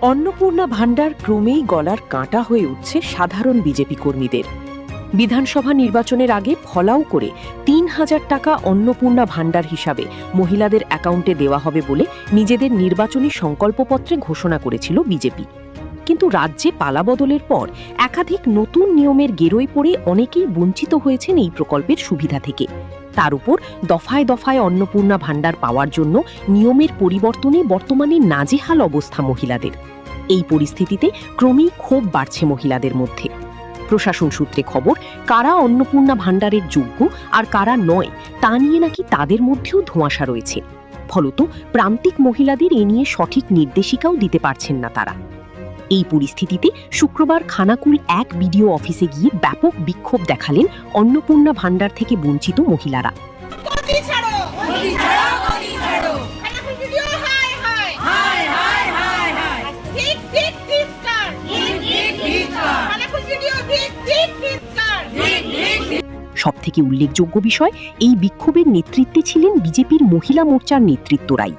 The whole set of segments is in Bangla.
অন্নপূর্ণা ভাণ্ডার ক্রমেই গলার কাঁটা হয়ে উঠছে সাধারণ বিজেপি কর্মীদের। বিধানসভা নির্বাচনের আগে ফলাও করে ৩,০০০ টাকা অন্নপূর্ণা ভাণ্ডার হিসাবে মহিলাদের অ্যাকাউন্টে দেওয়া হবে বলে নিজেদের নির্বাচনী সংকল্পপত্রে ঘোষণা করেছিল বিজেপি। কিন্তু রাজ্যে পালাবদলের পর একাধিক নতুন নিয়মের গেরোয় পড়ে অনেকেই বঞ্চিত হয়েছেন এই প্রকল্পের সুবিধা থেকে। তার উপর দফায় দফায় অন্নপূর্ণা ভাণ্ডার পাওয়ার জন্য নিয়মের পরিবর্তনে বর্তমানে নাজেহাল অবস্থা মহিলাদের। এই পরিস্থিতিতে ক্রমেই ক্ষোভ বাড়ছে মহিলাদের মধ্যে। প্রশাসন সূত্রে খবর, কারা অন্নপূর্ণা ভাণ্ডারের যোগ্য আর কারা নয় তা নিয়ে নাকি তাদের মধ্যেও ধোঁয়াশা রয়েছে। ফলত প্রান্তিক মহিলাদের এ নিয়ে সঠিক নির্দেশিকাও দিতে পারছেন না তারা। এই পরিস্থিতিতে শুক্রবার খানাকুল ১ বিডিও অফিসে গিয়ে ব্যাপক বিক্ষোভ দেখালেন অন্নপূর্ণা ভাণ্ডার থেকে বঞ্চিত মহিলারা। সবথেকে উল্লেখযোগ্য বিষয়, এই বিক্ষোভের নেতৃত্বে ছিলেন বিজেপির মহিলা মোর্চার নেতৃত্বরাই।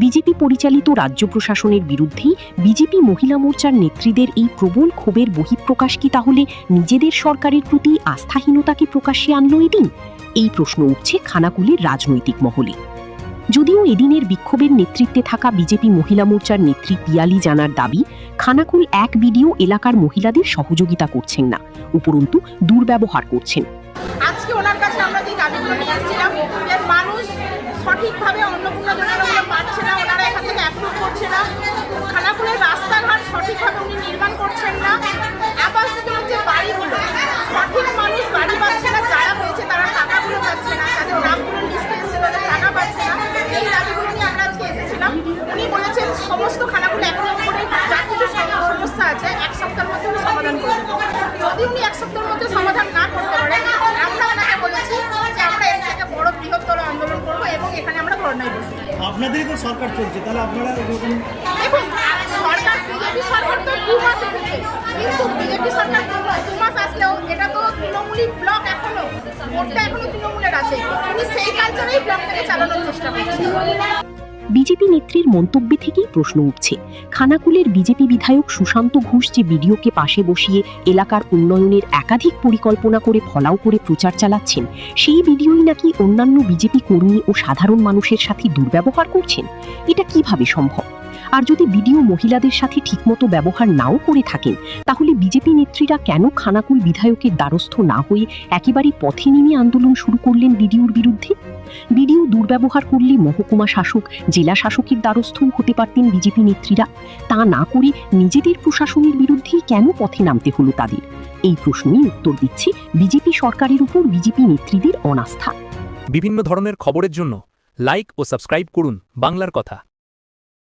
বিজেপি পরিচালিত রাজ্য প্রশাসনের বিরুদ্ধেই বিজেপি মহিলা মোর্চার নেত্রীদের এই প্রবল ক্ষোভের বহিঃপ্রকাশ কি তাহলে নিজেদের সরকারের প্রতি আস্থাহীনতাকে প্রকাশ্যে আনলো এদিন? এই প্রশ্ন উঠছে খানাকুলের রাজনৈতিক মহলে। যদিও এদিনের বিক্ষোভের নেতৃত্বে থাকা বিজেপি মহিলা মোর্চার নেত্রী পিয়ালি জানার দাবি, খানাকুল ১ বিডিও এলাকার মহিলাদের সহযোগিতা করছেন না, উপরন্তু দুর্ব্যবহার করছেন। আজকে ওনার কাছে আমরা যে দাবিগুলো নিয়ে এসেছিলাম, এর মানুষ সঠিকভাবে অন্নপূর্ণা যোজনাগুলো পাচ্ছে না, ওনারা এখান থেকে অ্যাপ্রুভ করছে না। খানাকুলের রাস্তাঘাট সঠিকভাবে উনি নির্মাণ করছেন না। আবাস যোজনার যে বাড়িগুলো, সঠিক মানুষ বাড়ি পাচ্ছে না, যারা হয়েছে তারা টাকাগুলো পাচ্ছে না, তাদের নামগুলো লিস্টে এসেছে তাদের টাকা পাচ্ছে না। এই দাবিগুলো নিয়ে আমরা আজকে এসেছিলাম। উনি বলেছেন সমস্ত খানাকুল একের উপরে যা কিছু সমস্যা আছে ১ সপ্তাহের মধ্যে উনি সমাধান করবেন। যদি উনি ১ সপ্তাহের মধ্যে সমাধান না করতে পারেন, আমরা ওনাকে বলেছি যে আমরা এর থেকে বড় বৃহত্তর আন্দোলন করবো এবং এখানে আমরা ধর্নায় বসবো। আপনাদেরই তো সরকার চলছে, তাহলে আপনারা দেখুন, সরকার বিজেপি সরকার তো ২ মাস এসেছে, কিন্তু বিজেপি সরকার ২ মাস আসলেও এটা তো তৃণমূলী ব্লক, এখনো ভোটটা এখনো তৃণমূলের আছে। উনি সেই কালচারেই ব্লক থেকে চালানোর চেষ্টা করছেন। বিজেপি নেত্রীর মন্তব্যে থেকেই প্রশ্ন উঠছে, খানাকুলের বিজেপি বিধায়ক সুশান্ত ঘোষ যে বিডিওকে পাশে বসিয়ে এলাকার উন্নয়নের একাধিক পরিকল্পনা করে ফলাও করে প্রচার চালাচ্ছেন, সেই বিডিওই নাকি অন্যান্য বিজেপি কর্মী ও সাধারণ মানুষের সাথে দুর্ব্যবহার করছেন। এটা কিভাবে সম্ভব? আর যদি বিডিও মহিলাদের সাথে ঠিকমতো ব্যবহার নাও করে থাকেন, তাহলে বিজেপি নেত্রীরা কেন খানাকুল বিধায়কের দ্বারস্থ না হয়ে একেবারে পথে নেমে আন্দোলন শুরু করলেন বিডিওর বিরুদ্ধে? বিডিও দুর্ব্যবহার করলে মহকুমা শাসক, জেলা শাসকের দ্বারস্থও হতে পারতেন বিজেপি নেত্রীরা। তা না করে নিজেদের প্রশাসনের বিরুদ্ধেই কেন পথে নামতে হলো তাদের? এই প্রশ্নই উত্তর দিচ্ছে বিজেপি সরকারের উপর বিজেপি নেত্রীদের অনাস্থা। বিভিন্ন ধরনের খবরের জন্য লাইক ও সাবস্ক্রাইব করুন বাংলার কথা।